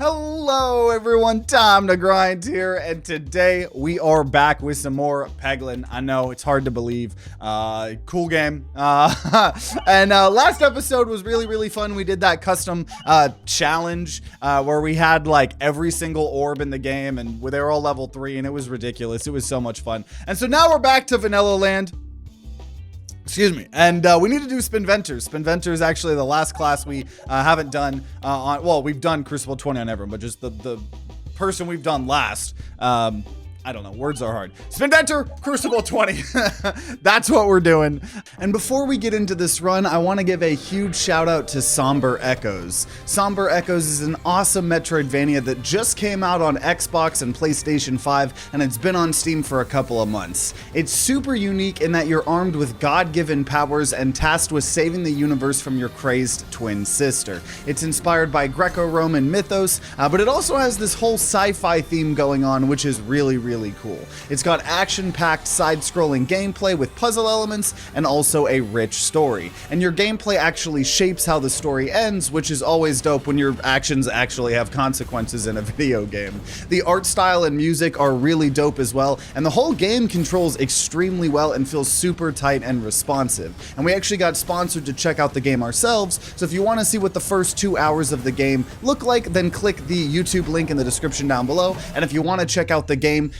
Hello everyone, TimeToGrind here, and today we are back with some more Peglin. I know, it's hard to believe. Cool game. And last episode was really fun. We did that custom challenge where we had like every single orb in the game, and they were all level 3, and it was ridiculous. It was so much fun. And so now we're back to Vanilla Land. Excuse me. And we need to do Spinventor. Spinventor is actually the last class we haven't done well, we've done Crucible 20 on everyone, but just the person we've done last. I don't know, words are hard. Spinventor, Crucible 20. That's what we're doing. And before we get into this run, I want to give a huge shout out to Somber Echoes. Somber Echoes is an awesome Metroidvania that just came out on Xbox and PlayStation 5, and it's been on Steam for a couple of months. It's super unique in that you're armed with God-given powers and tasked with saving the universe from your crazed twin sister. It's inspired by Greco-Roman mythos, but it also has this whole sci-fi theme going on, which is really cool. It's got action-packed side-scrolling gameplay with puzzle elements and also a rich story. And your gameplay actually shapes how the story ends, which is always dope when your actions actually have consequences in a video game. The art style and music are really dope as well, and the whole game controls extremely well and feels super tight and responsive. And we actually got sponsored to check out the game ourselves, so if you want to see what the first 2 hours of the game look like, then click the YouTube link in the description down below. And if you want to check out the game,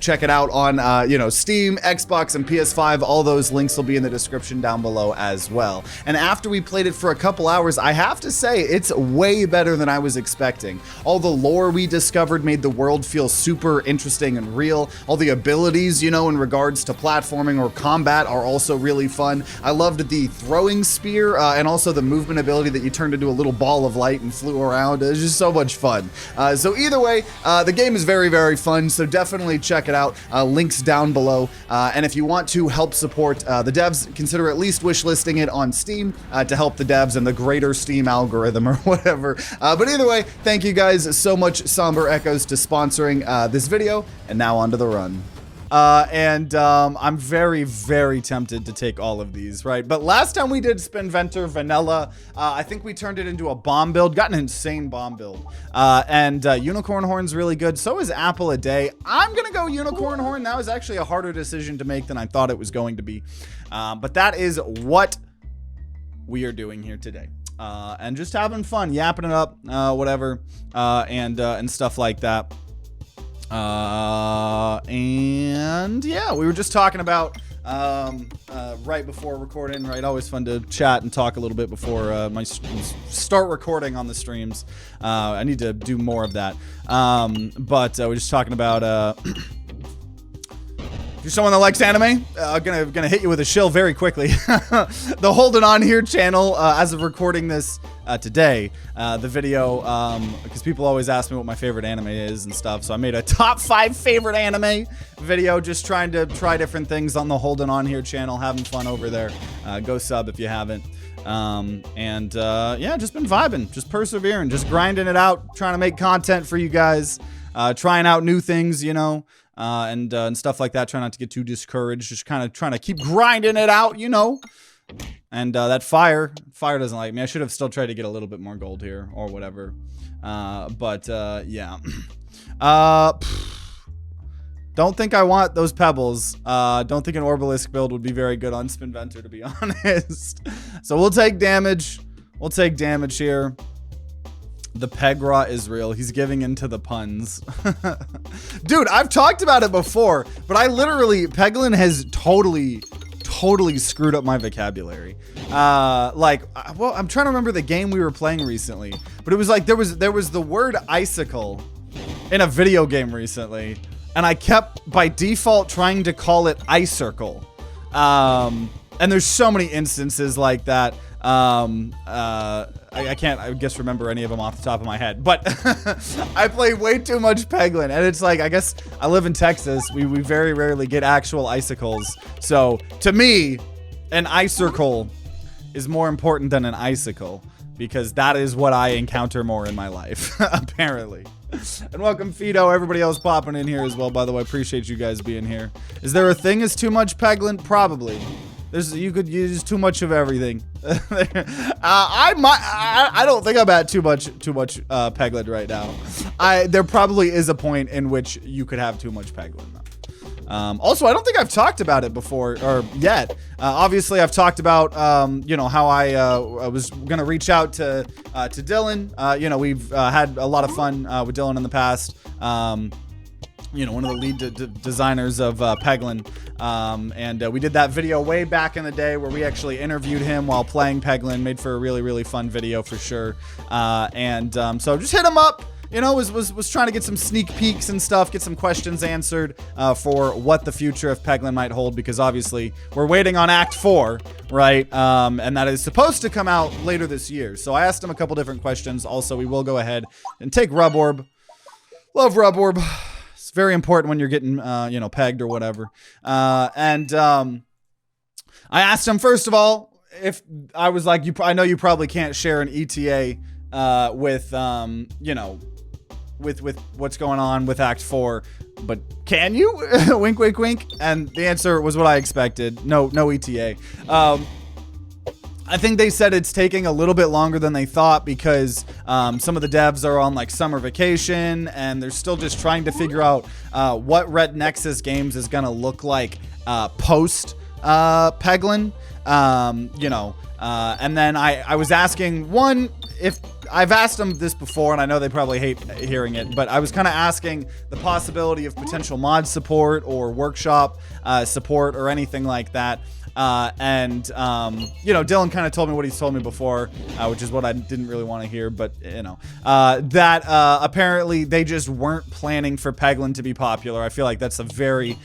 check it out on Steam, Xbox, and PS5. All those links will be in the description down below as well. And after we played it for a couple hours, I have to say it's way better than I was expecting. All the lore we discovered made the world feel super interesting and real. All the abilities, in regards to platforming or combat are also really fun. I loved the throwing spear and also the movement ability that you turned into a little ball of light and flew around. It was just so much fun. So either way, the game is very fun, so definitely check it out. Links down below. And if you want to help support the devs, consider at least wishlisting it on Steam to help the devs and the greater Steam algorithm or whatever. But either way, thank you guys so much, Somber Echoes, to sponsoring this video. And now on to the run. I'm very tempted to take all of these, right? But last time we did Spinventor Vanilla, I think we turned it into a bomb build, got an insane bomb build. Unicorn Horn's really good. So is Apple a Day. I'm gonna go Unicorn Horn. That was actually a harder decision to make than I thought it was going to be. But that is what we are doing here today. And just having fun, yapping it up, whatever, and stuff like that. And yeah, we were just talking about right before recording, right? Always fun to chat and talk a little bit before start recording on the streams. I need to do more of that. But we're just talking about if you're someone that likes anime, gonna hit you with a shill very quickly. The Holding On Here channel, as of recording this today, the video, because people always ask me what my favorite anime is and stuff, so I made a top 5 favorite anime video, just trying to try different things on the Holding On Here channel, having fun over there. Go sub if you haven't. Yeah, just been vibing, just persevering, just grinding it out, trying to make content for you guys, trying out new things, and stuff like that. Try not to get too discouraged. Just kind of trying to keep grinding it out, And that fire doesn't like me. I should have still tried to get a little bit more gold here or whatever. Yeah. Don't think I want those pebbles. Don't think an Orbalisk build would be very good on Spinventor, to be honest. So we'll take damage. We'll take damage here. The Pegra is real. He's giving into the puns. Dude, I've talked about it before, but Peglin has totally screwed up my vocabulary. Well, I'm trying to remember the game we were playing recently, but it was like there was the word icicle in a video game recently, and I kept by default trying to call it icircle. And there's so many instances like that. I can't, I guess, remember any of them off the top of my head, but I play way too much Peglin, and it's like, I guess I live in Texas. We very rarely get actual icicles. So to me, an icircle is more important than an icicle, because that is what I encounter more in my life, apparently. And welcome, Fido. Everybody else popping in here as well, by the way. Appreciate you guys being here. Is there a thing as too much Peglin? Probably. You could use too much of everything. I don't think I'm at too much Peglin right now. There probably is a point in which you could have too much Peglin though. Also, I don't think I've talked about it before or yet. Obviously, I've talked about you know, how I was gonna reach out to Dylan. You know, we've had a lot of fun with Dylan in the past. You know, one of the lead designers of Peglin. And we did that video way back in the day where we actually interviewed him while playing Peglin. Made for a really, really fun video for sure. So just hit him up. You know, was trying to get some sneak peeks and stuff, get some questions answered for what the future of Peglin might hold, because obviously we're waiting on Act 4, right? And that is supposed to come out later this year. So I asked him a couple different questions. Also, we will go ahead and take Rub Orb. Love Rub Orb. It's very important when you're getting, you know, pegged or whatever. I asked him, first of all, if I was like, I know you probably can't share an ETA with, you know, with what's going on with Act 4, but can you? Wink, wink, wink. And the answer was what I expected. No ETA. I think they said it's taking a little bit longer than they thought because some of the devs are on like summer vacation and they're still just trying to figure out what Red Nexus Games is gonna look like post Peglin. You know, and then I was asking if I've asked them this before, and I know they probably hate hearing it, but I was kind of asking the possibility of potential mod support or workshop support or anything like that. You know, Dylan kind of told me what he's told me before, which is what I didn't really want to hear, but you know, that apparently they just weren't planning for Peglin to be popular. I feel like that's a very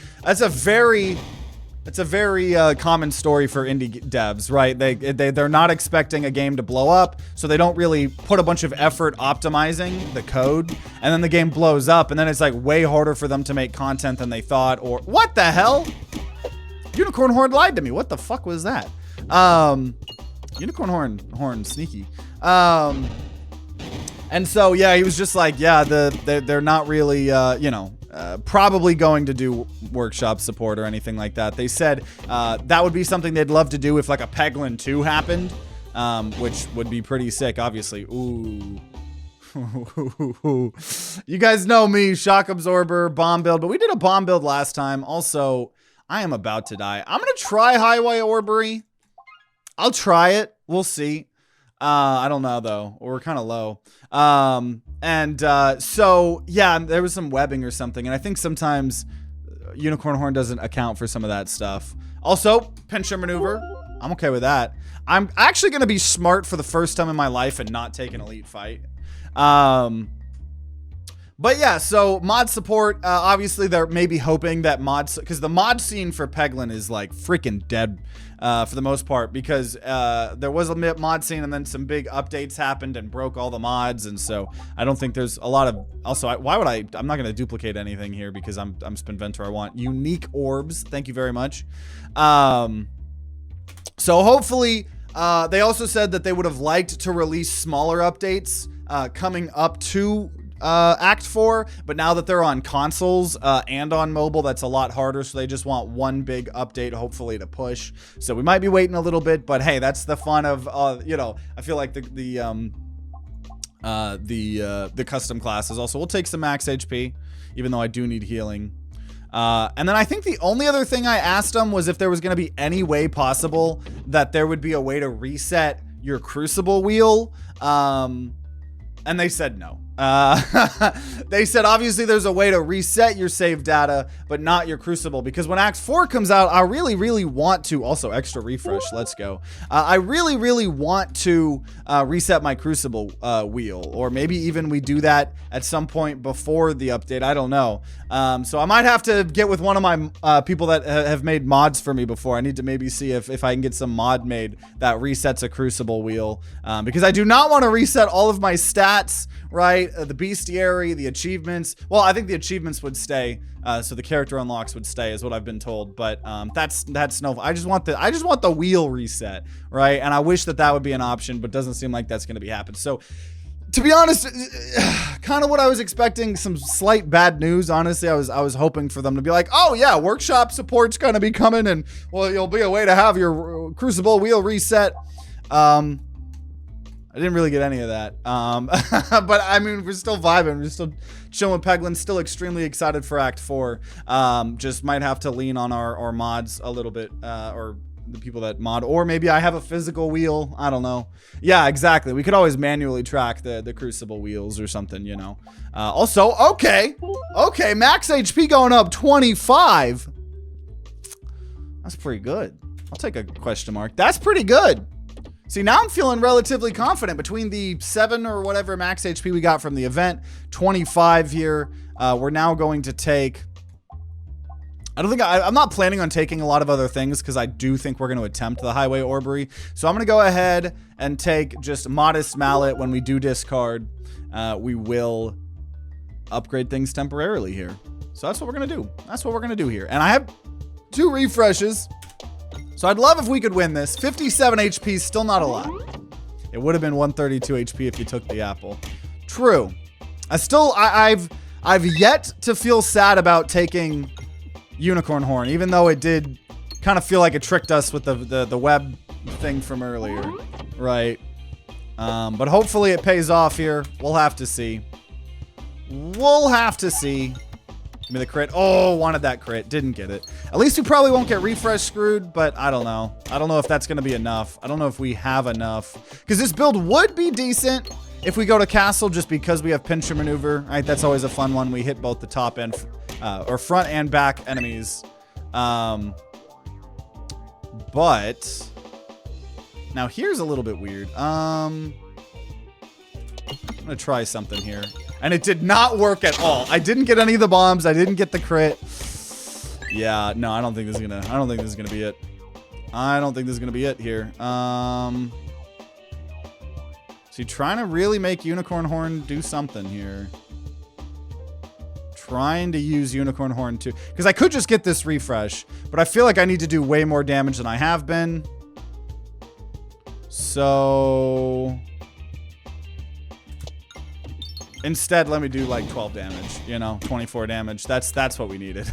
common story for indie devs, right? They're not expecting a game to blow up, so they don't really put a bunch of effort optimizing the code, and then the game blows up, and then it's like way harder for them to make content than they thought. Or what the hell? Unicorn Horn lied to me. What the fuck was that? Unicorn Horn sneaky. And so yeah, he was just like, yeah, they're not really you know, probably going to do workshop support or anything like that. They said that would be something they'd love to do if like a Peglin 2 happened, which would be pretty sick, obviously. Ooh. You guys know me, shock absorber, bomb build, but we did a bomb build last time. Also, I am about to die. I'm gonna try Highway Orbery. I'll try it. We'll see. I don't know though. We're kind of low. So yeah, there was some webbing or something, and I think sometimes Unicorn Horn doesn't account for some of that stuff. Also, pincher maneuver. I'm okay with that. I'm actually gonna be smart for the first time in my life and not take an elite fight. But yeah, so mod support, obviously they're maybe hoping that mods, because the mod scene for Peglin is like freaking dead for the most part, because there was a mod scene and then some big updates happened and broke all the mods, and so I don't think there's a lot of, also, why would I'm not going to duplicate anything here because I'm Spinventor. I want unique orbs, thank you very much. So hopefully, they also said that they would have liked to release smaller updates coming up to Act 4, but now that they're on consoles and on mobile, that's a lot harder, so they just want one big update hopefully to push. So we might be waiting a little bit, but hey, that's the fun of you know, I feel like the custom classes. Also, we'll take some max HP, even though I do need healing. And then I think the only other thing I asked them was if there was going to be any way possible that there would be a way to reset your Crucible wheel. And they said no. They said obviously there's a way to reset your save data, but not your Crucible, because when Act 4 comes out, I really want to, also extra refresh, let's go. I really want to reset my Crucible wheel, or maybe even we do that at some point before the update, I don't know. So I might have to get with one of my people that have made mods for me before. I need to maybe see if I can get some mod made that resets a Crucible wheel, because I do not want to reset all of my stats, right? The bestiary, the achievements. Well, I think the achievements would stay, so the character unlocks would stay, is what I've been told. But that's no. I just want the wheel reset, right? And I wish that would be an option, but doesn't seem like that's going to be happening. So To be honest, kind of what I was expecting, some slight bad news. Honestly, I was hoping for them to be like, oh yeah, workshop support's gonna be coming, and well, you'll be a way to have your Crucible wheel reset. I didn't really get any of that. But I mean, we're still vibing. We're still chilling with Peglin. Still extremely excited for Act 4. Just might have to lean on our mods a little bit, or the people that mod, or maybe I have a physical wheel. I don't know. Yeah, exactly. We could always manually track the Crucible wheels or something, you know. Also, okay, max HP going up 25. That's pretty good. I'll take a question mark. That's pretty good. See, now I'm feeling relatively confident between the 7 or whatever max HP we got from the event, 25 here. We're now going to take, I'm not planning on taking a lot of other things because I do think we're going to attempt the Highway Orbery. So I'm going to go ahead and take just Modest Mallet. When we do discard, we will upgrade things temporarily here. So that's what we're going to do. That's what we're going to do here. And I have 2 refreshes. So I'd love if we could win this. 57 HP is still not a lot. It would have been 132 HP if you took the apple. True. I've yet to feel sad about taking Unicorn Horn, even though it did kind of feel like it tricked us with the web thing from earlier, right? But hopefully it pays off here. We'll have to see. We'll have to see. Give me the crit. Oh, wanted that crit. Didn't get it. At least we probably won't get refresh screwed, but I don't know. I don't know if that's going to be enough. I don't know if we have enough. Because this build would be decent if we go to castle just because we have pincher maneuver. Right? That's always a fun one. We hit both the top and, or front and back enemies. But now here's a little bit weird. I'm going to try something here. And it did not work at all. I didn't get any of the bombs. I didn't get the crit. Yeah, no, I don't think this is gonna be it. I don't think this is gonna be it here. So you're trying to really make Unicorn Horn do something here. Trying to use Unicorn Horn too. Because I could just get this refresh, but I feel like I need to do way more damage than I have been. So instead, let me do like 12 damage, you know, 24 damage. That's what we needed.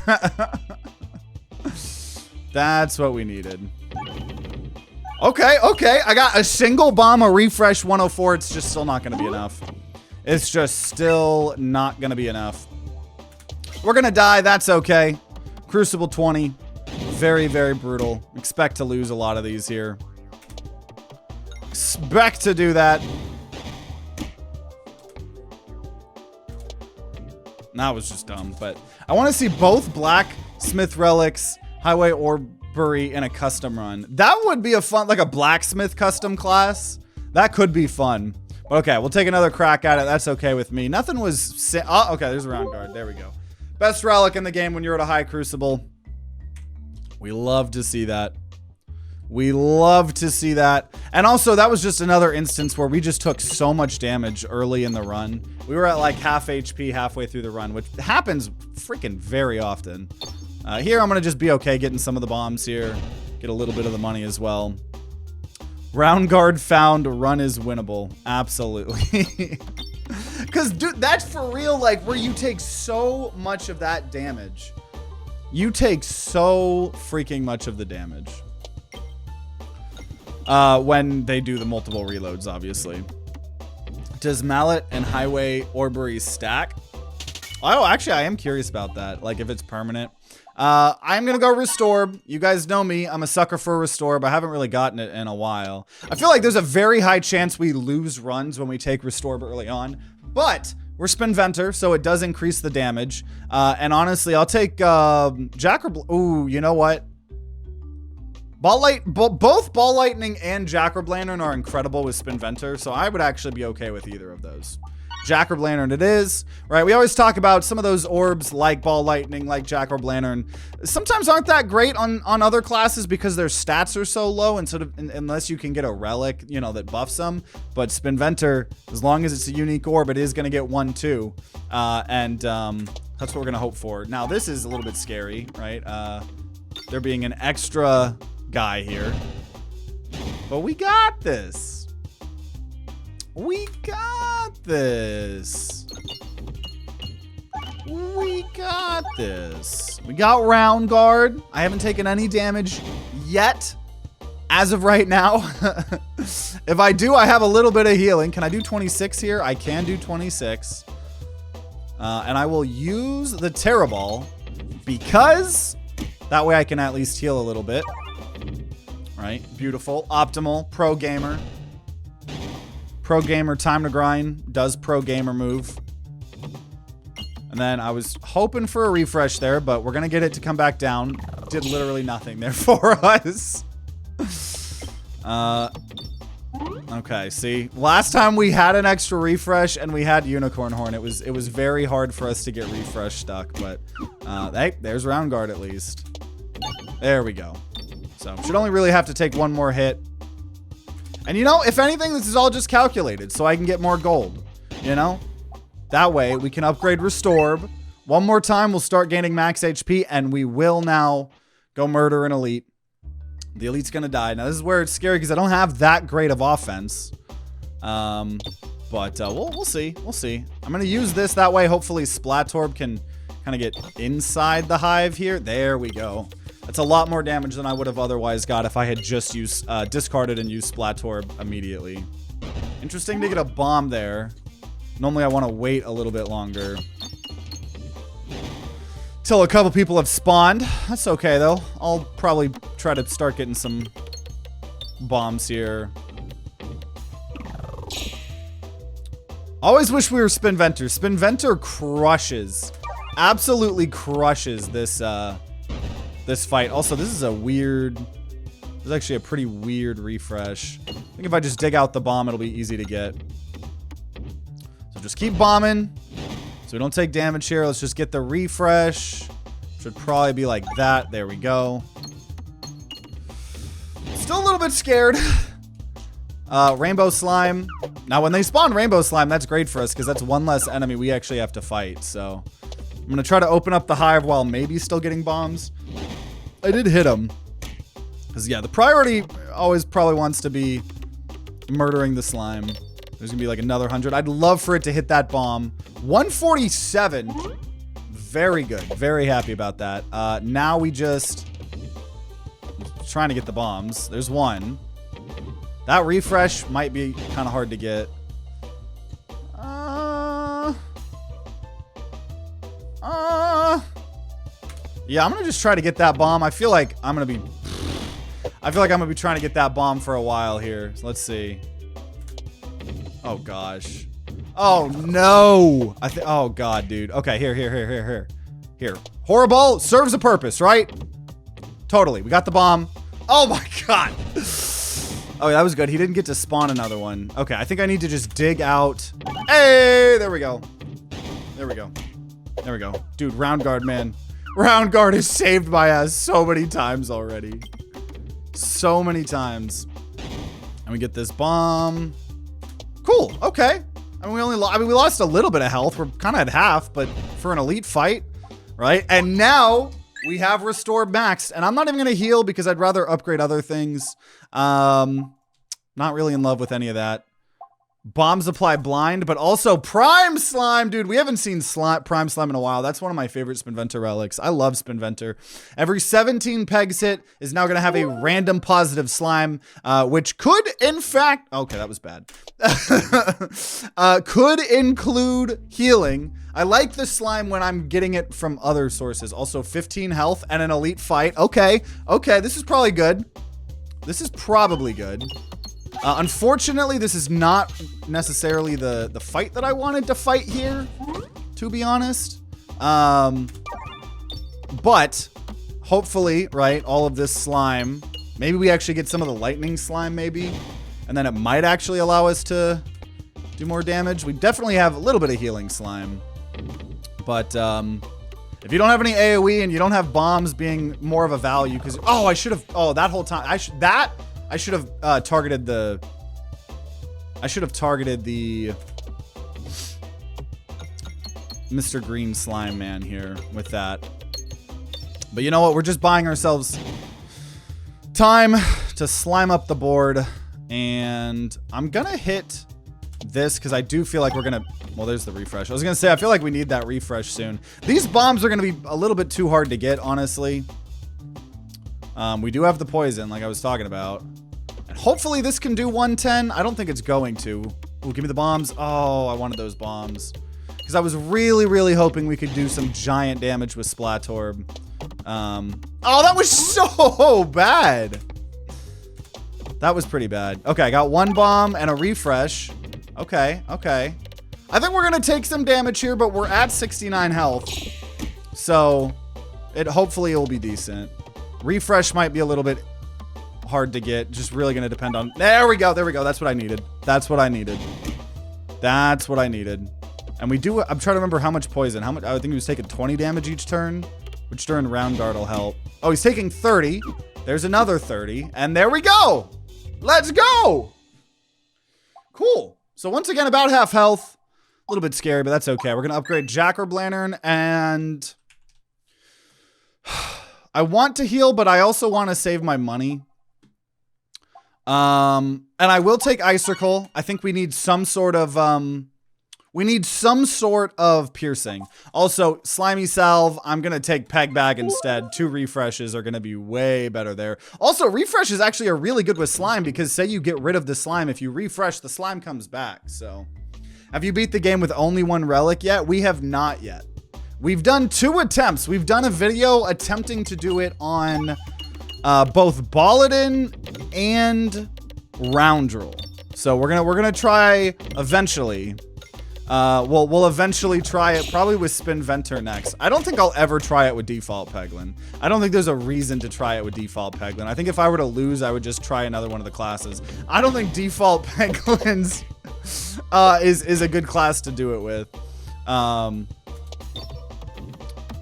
That's what we needed. Okay. I got a single bomb, a refresh 104. It's just still not going to be enough. It's just still not going to be enough. We're going to die. That's okay. Crucible 20. Very, very brutal. Expect to lose a lot of these here. Expect to do that. That was just dumb, but I want to see both blacksmith relics, highway orbery, in a custom run. That would be a fun, like a blacksmith custom class. That could be fun. Okay, we'll take another crack at it. That's okay with me. Nothing was, oh, okay, there's a round guard. There we go. Best relic in the game when you're at a high crucible. We love to see that. We love to see that. And also, that was just another instance where we just took so much damage early in the run. We were at like half HP halfway through the run, which happens freaking very often. Here, I'm going to just be okay getting some of the bombs here. Get a little bit of the money as well. Round guard found. Run is winnable. Absolutely. Because, dude, that's for real, like, where you take so much of that damage. You take so freaking much of the damage. When they do the multiple reloads, obviously. Does Mallet and Highway Orbery stack? Oh, actually, I am curious about that. Like, if it's permanent. I'm gonna go Restore. You guys know me. I'm a sucker for Restore, but I haven't really gotten it in a while. I feel like there's a very high chance we lose runs when we take Restore early on. But we're Spinventer, so it does increase the damage. And honestly, I'll take ooh, you know what? Both Ball Lightning and Jackrab Lantern are incredible with Spinventer, so I would actually be okay with either of those. Jackrab Lantern it is, right? We always talk about some of those orbs like Ball Lightning, like Jackrab Lantern, sometimes aren't that great on other classes because their stats are so low, and sort of unless you can get a relic, you know, that buffs them. But Spinventer, as long as it's a unique orb, it is going to get 1/2, and that's what we're going to hope for. Now this is a little bit scary, right? There being an extra guy here, but we got this. We got got this. We got this. We got round guard. I haven't taken any damage yet. As of right now. If I do, I have a little bit of healing. Can I do 26 here? I can do 26. And I will use the Terra Ball because that way I can at least heal a little bit. Right? Beautiful. Optimal. Pro gamer. Pro gamer time to grind. Does pro gamer move. And then I was hoping for a refresh there, but we're going to get it to come back down. Did literally nothing there for us. Okay, see, last time we had an extra refresh and we had Unicorn Horn. It was very hard for us to get refresh stuck, but hey, there's round guard at least. There we go. So should only really have to take one more hit. And you know, if anything, this is all just calculated so I can get more gold, you know? That way we can upgrade Restorb. One more time, we'll start gaining max HP and we will now go murder an elite. The elite's gonna die. Now this is where it's scary because I don't have that great of offense. But we'll see. We'll see. I'm gonna use this that way. Hopefully Splatorb can kind of get inside the hive here. There we go. That's a lot more damage than I would have otherwise got if I had just used discarded and used Splatorb immediately. Interesting to get a bomb there. Normally I want to wait a little bit longer. Till a couple people have spawned. That's okay, though. I'll probably try to start getting some bombs here. Always wish we were Spinventer. Spinventer crushes. Absolutely crushes this, this fight. Also, this is a weird... This is actually a pretty weird refresh. I think if I just dig out the bomb, it'll be easy to get. So just keep bombing. So we don't take damage here. Let's just get the refresh. Should probably be like that. There we go. Still a little bit scared. Rainbow Slime. Now, when they spawn Rainbow Slime, that's great for us because that's one less enemy we actually have to fight. So I'm going to try to open up the hive while maybe still getting bombs. I did hit him. Because, yeah, the priority always probably wants to be murdering the slime. There's going to be like another 100. I'd love for it to hit that bomb. 147. Very good. Very happy about that. Now we just... trying to get the bombs. There's one. That refresh might be kind of hard to get. Yeah, I'm going to just try to get that bomb. I feel like I'm going to be trying to get that bomb for a while here. So let's see. Oh, gosh. Oh, no. Oh, God, dude. Okay, here. Here. Horrible serves a purpose, right? Totally. We got the bomb. Oh, my God. Oh, that was good. He didn't get to spawn another one. Okay, I think I need to just dig out. Hey, there we go. There we go. There we go. Dude, round guard, man. Round guard is saved my ass so many times already. So many times. And we get this bomb. Cool. Okay. I mean, we lost a little bit of health. We're kind of at half, but for an elite fight, right? And now we have restored max, and I'm not even going to heal because I'd rather upgrade other things. Not really in love with any of that. Bombs apply blind, but also Prime Slime, dude. We haven't seen Prime Slime in a while. That's one of my favorite Spinventer relics. I love Spinventer. Every 17 pegs hit is now going to have a random positive slime, which could, in fact... Okay, that was bad. Could include healing. I like the slime when I'm getting it from other sources. Also, 15 health and an elite fight. Okay, this is probably good. This is probably good. Unfortunately, this is not necessarily the fight that I wanted to fight here, to be honest. But hopefully, right, all of this slime, maybe we actually get some of the lightning slime, maybe, and then it might actually allow us to do more damage. We definitely have a little bit of healing slime, but if you don't have any AoE and you don't have bombs being more of a value, because that whole time I should have targeted the Mr. Green Slime Man here with that. But you know what? We're just buying ourselves time to slime up the board. And I'm going to hit this because I do feel like we're gonna, well, there's the refresh. I was gonna say, I feel like we need that refresh soon. These bombs are gonna be a little bit too hard to get, honestly. We do have the poison, like I was talking about. And hopefully this can do 110. I don't think it's going to. Ooh, give me the bombs. Oh, I wanted those bombs. Because I was really, really hoping we could do some giant damage with Splat Orb. Oh, that was so bad. That was pretty bad. Okay, I got one bomb and a refresh. Okay, okay. I think we're gonna take some damage here, but we're at 69 health. So, hopefully it will be decent. Refresh might be a little bit hard to get. Just really gonna depend on... There we go, there we go. That's what I needed. That's what I needed. That's what I needed. And we do... I'm trying to remember how much poison. How much? I think he was taking 20 damage each turn. Which turn round guard will help. Oh, he's taking 30. There's another 30. And there we go. Let's go. Cool. So once again, about half health. A little bit scary, but that's okay. We're going to upgrade Jack-o'-lantern and... I want to heal, but I also want to save my money. And I will take Icicle. I think we need some sort of... We need some sort of piercing. Also, Slimy Salve, I'm going to take Peg Bag instead. 2 refreshes are going to be way better there. Also, refreshes actually are really good with slime because say you get rid of the slime, if you refresh, the slime comes back. So, have you beat the game with only 1 relic yet? We have not yet. We've done 2 attempts. We've done a video attempting to do it on both Balladin and Roundrel. So, we're gonna try eventually. We'll eventually try it probably with Spinventor next. I don't think I'll ever try it with default Peglin. I don't think there's a reason to try it with default Peglin. I think if I were to lose, I would just try another one of the classes. I don't think default Peglins is a good class to do it with.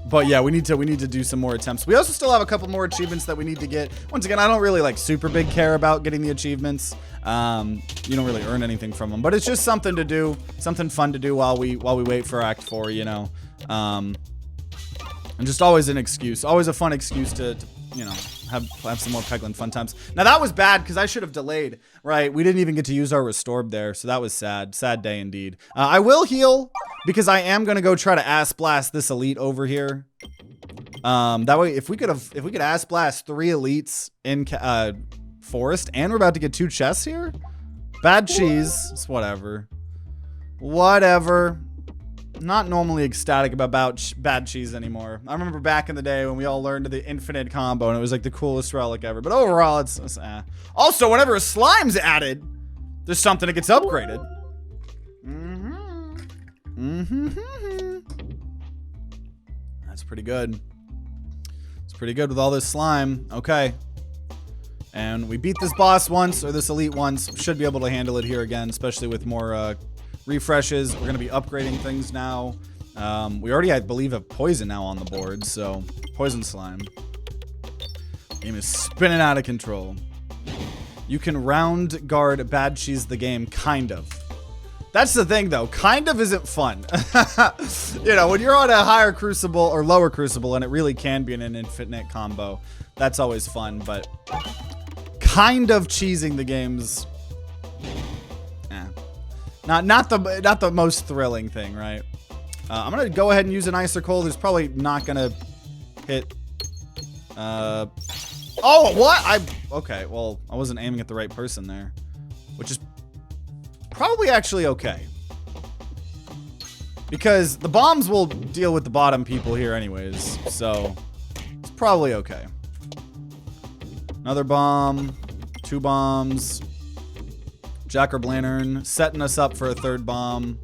But yeah, we need to do some more attempts. We also still have a couple more achievements that we need to get. Once again, I don't really like super big care about getting the achievements. You don't really earn anything from them, but it's just something to do, something fun to do while we wait for Act 4, you know. And just always an excuse, always a fun excuse to you know, have some more Peglin fun times. Now that was bad because I should have delayed, right? We didn't even get to use our Restored there, so that was sad. Sad day indeed. I will heal because I am gonna go try to Ass Blast this elite over here. That way, if we could Ass Blast 3 elites in Forest, and we're about to get 2 chests here. Bad cheese. It's whatever. Whatever. Not normally ecstatic about bad cheese anymore. I remember back in the day when we all learned the infinite combo and it was like the coolest relic ever. But overall, it's eh. Also, whenever a slime's added, there's something that gets upgraded. That's pretty good. It's pretty good with all this slime. Okay. And we beat this boss once, or this elite once. Should be able to handle it here again, especially with more refreshes. We're going to be upgrading things now. We already, I believe, have poison now on the board, so poison slime. Game is spinning out of control. You can round guard bad cheese the game, kind of. That's the thing, though. Kind of isn't fun. You know, when you're on a higher Crucible or lower Crucible, and it really can be an infinite combo, that's always fun, but kind of cheesing the games... Not the most thrilling thing, right? I'm gonna go ahead and use an Icicle. There's probably not gonna hit. Oh, what? Okay. Well, I wasn't aiming at the right person there, which is probably actually okay because the bombs will deal with the bottom people here, anyways. So it's probably okay. Another bomb, 2 bombs. Jack-o'-lantern setting us up for a 3rd bomb.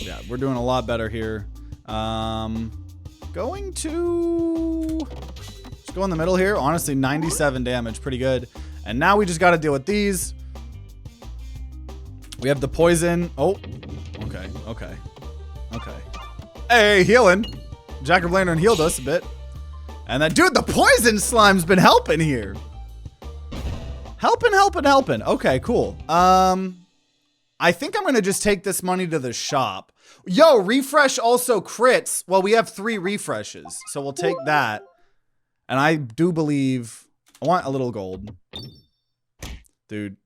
Yeah, we're doing a lot better here. Going to just go in the middle here. Honestly, 97 damage, pretty good. And now we just got to deal with these. We have the poison. Oh, okay. Hey, healing. Jack-o'-lantern healed us a bit. And then, dude, the poison slime's been helping here. Helping. Okay, cool. I think I'm gonna just take this money to the shop. Yo, refresh also crits. Well, we have 3 refreshes, so we'll take that. And I do believe I want a little gold. Dude,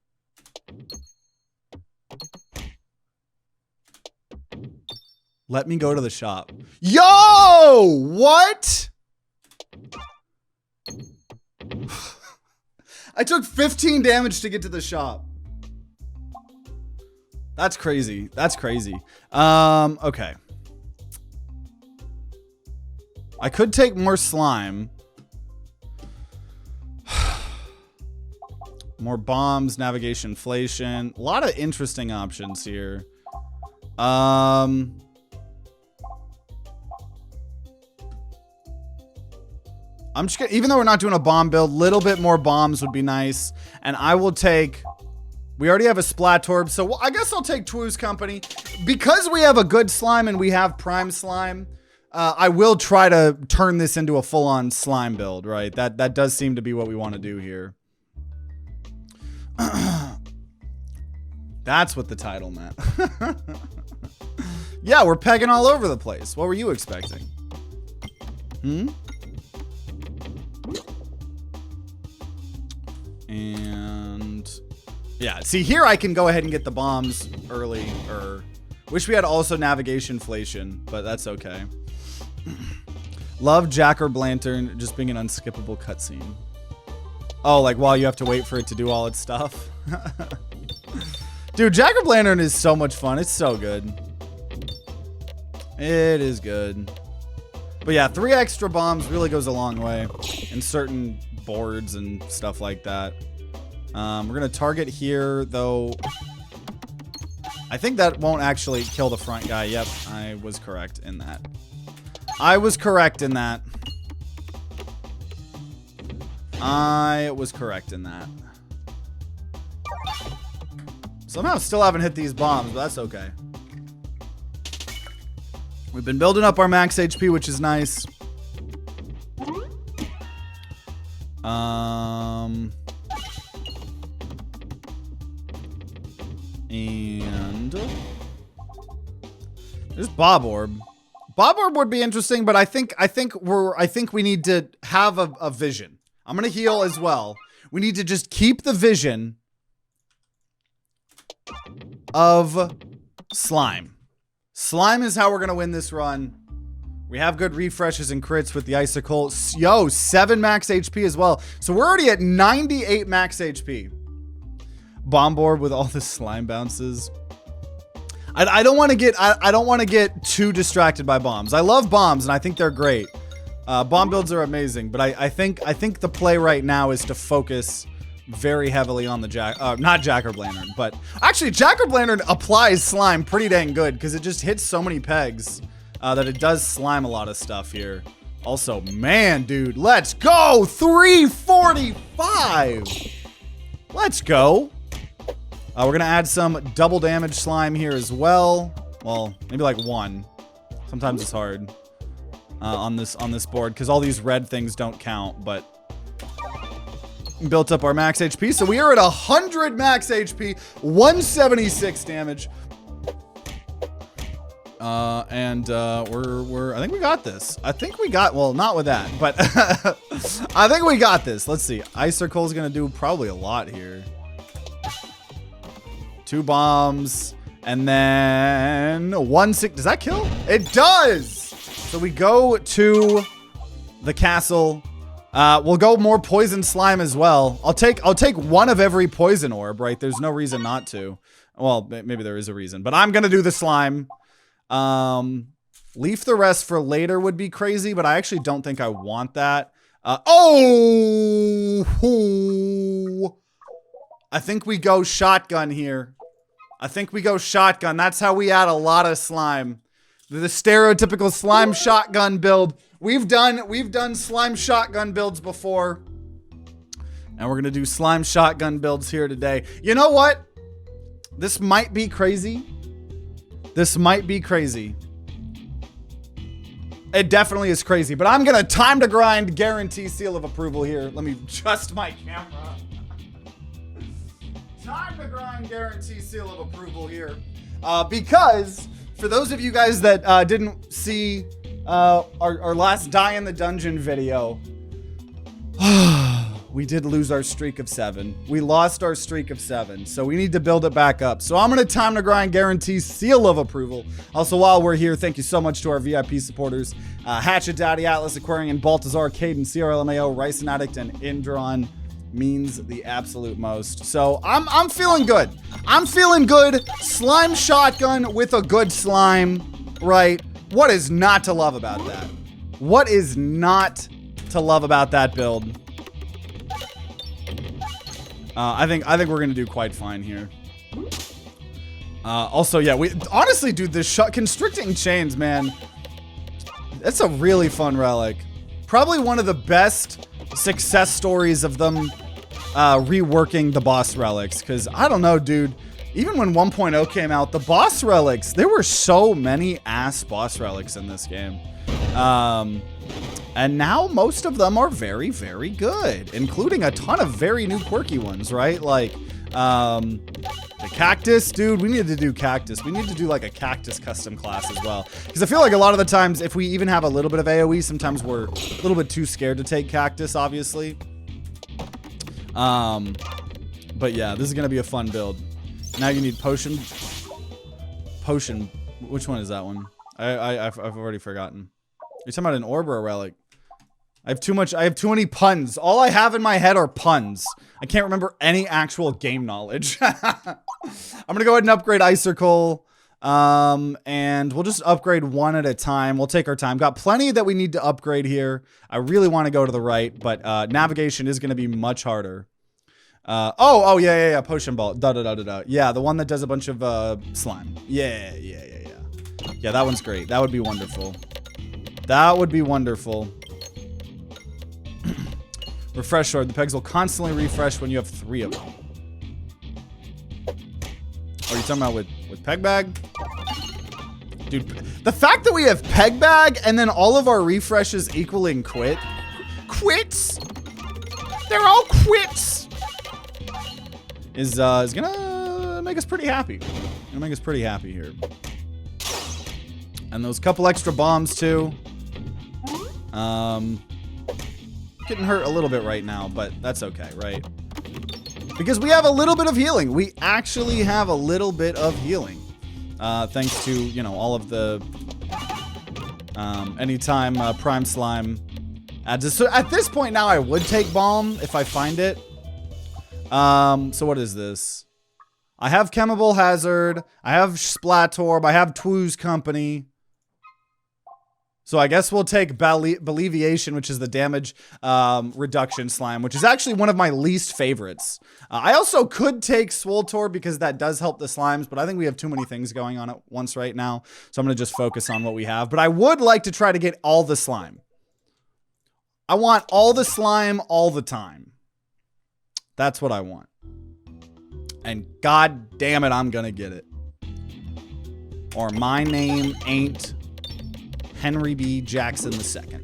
Let me go to the shop. Yo! What? I took 15 damage to get to the shop. That's crazy. That's crazy. Okay. I could take more slime. More bombs, navigation, inflation. A lot of interesting options here. I'm just gonna, even though we're not doing a bomb build, little bit more bombs would be nice. And I will take, we already have a splat orb, so I guess I'll take Twoo's company. Because we have a good slime and we have prime slime, I will try to turn this into a full-on slime build, right? That does seem to be what we want to do here. That's what the title meant. Yeah, we're pegging all over the place. What were you expecting? And yeah, see here I can go ahead and get the bombs early. Wish we had also navigation inflation, but that's okay. Love Jack-o'-lantern just being an unskippable cutscene. Oh, like while you have to wait for it to do all its stuff. Dude, Jack-o'-lantern is so much fun. It's so good. It is good. But yeah, 3 extra bombs really goes a long way in certain boards and stuff like that. We're gonna target here though. I think that won't actually kill the front guy. Yep, I was correct in that. I was correct in that. Somehow still haven't hit these bombs, but that's okay. We've been building up our max HP, which is nice. And there's Bob Orb. Bob Orb would be interesting, but I think we need to have a vision. I'm gonna heal as well. We need to just keep the vision of slime. Slime is how we're gonna win this run. We have good refreshes and crits with the icicle. Yo, 7 max HP as well. So we're already at 98 max HP. Bomb Orb with all the slime bounces. I don't want to get too distracted by bombs. I love bombs and I think they're great. Bomb builds are amazing, but I think the play right now is to focus very heavily on the not Jack-o'-lantern, but actually Jack-o'-lantern applies slime pretty dang good because it just hits so many pegs that it does slime a lot of stuff here. Also, man, dude, let's go 345. Let's go. We're gonna add some double damage slime here as well. Well, maybe like 1. Sometimes it's hard on this board because all these red things don't count, but built up our max HP. So we are at 100 max HP, 176 damage. We're I think we got this. Well, not with that, but I think we got this. Let's see. Icicle's gonna do probably a lot here. 2 bombs, and then 1-6. Does that kill? It does! So we go to the castle. We'll go more poison slime as well. I'll take 1 of every poison orb, right? There's no reason not to. Well, maybe there is a reason, but I'm gonna do the slime. Leave the rest for later would be crazy, but I actually don't think I want that. I think we go shotgun here. That's how we add a lot of slime. The stereotypical slime shotgun build. We've done slime shotgun builds before. And we're gonna do slime shotgun builds here today. You know what? This might be crazy. It definitely is crazy, but I'm gonna time to grind, guarantee seal of approval here. Let me adjust my camera. Time to grind, guarantee seal of approval here. Because for those of you guys that didn't see our last die in the dungeon video, we did lose our streak of 7. We lost our streak of 7, so we need to build it back up. So I'm gonna time to grind guarantee seal of approval. Also, while we're here, thank you so much to our VIP supporters, HatchetDaddy, AtlasAquarian, Baltazár, Kaiden, CRlmao, ricin, addict, and indron. Means the absolute most. So I'm feeling good. I'm feeling good. Slime shotgun with a good slime, right? What is not to love about that? What is not to love about that build? I think we're gonna do quite fine here. Also, yeah, we honestly, dude, this constricting chains, man. That's a really fun relic. Probably one of the best success stories of them reworking the boss relics. Because I don't know, dude. Even when 1.0 came out, the boss relics, there were so many ass boss relics in this game. And now most of them are very, very good, including a ton of very new quirky ones, right? Like, the cactus, dude, we need to do cactus. We need to do like a cactus custom class as well. Because I feel like a lot of the times, if we even have a little bit of AoE, sometimes we're a little bit too scared to take cactus, obviously. But yeah, this is gonna be a fun build. Now you need potion. Potion, which one is that one? I've already forgotten. You're talking about an orb or a relic? I have too many puns. All I have in my head are puns. I can't remember any actual game knowledge. I'm gonna go ahead and upgrade Icicle. And we'll just upgrade one at a time. We'll take our time. Got plenty that we need to upgrade here. I really want to go to the right, but navigation is gonna be much harder. Oh, yeah. Potion ball. Yeah, the one that does a bunch of slime. Yeah. Yeah, that one's great. That would be wonderful. That would be wonderful. Refresh sword. The pegs will constantly refresh when you have 3 of them. Oh, you're talking about with peg bag? Dude, the fact that we have peg bag and then all of our refreshes equaling quits? They're all quits! Is gonna make us pretty happy. Gonna make us pretty happy here. And those couple extra bombs too. Getting hurt a little bit right now, but that's okay, right? Because we have a little bit of healing. We actually have a little bit of healing. Thanks to, you know, all of the anytime prime slime adds. So at this point now, I would take bomb if I find it. So what is this? I have Chemical Hazard. I have Splatorb. I have Twoo's Company. So I guess we'll take Believiation, which is the damage reduction slime, which is actually one of my least favorites. I also could take Swoltor because that does help the slimes, but I think we have too many things going on at once right now. So I'm going to just focus on what we have. But I would like to try to get all the slime. I want all the slime all the time. That's what I want. And god damn it, I'm going to get it. Or my name ain't Henry B. Jackson II.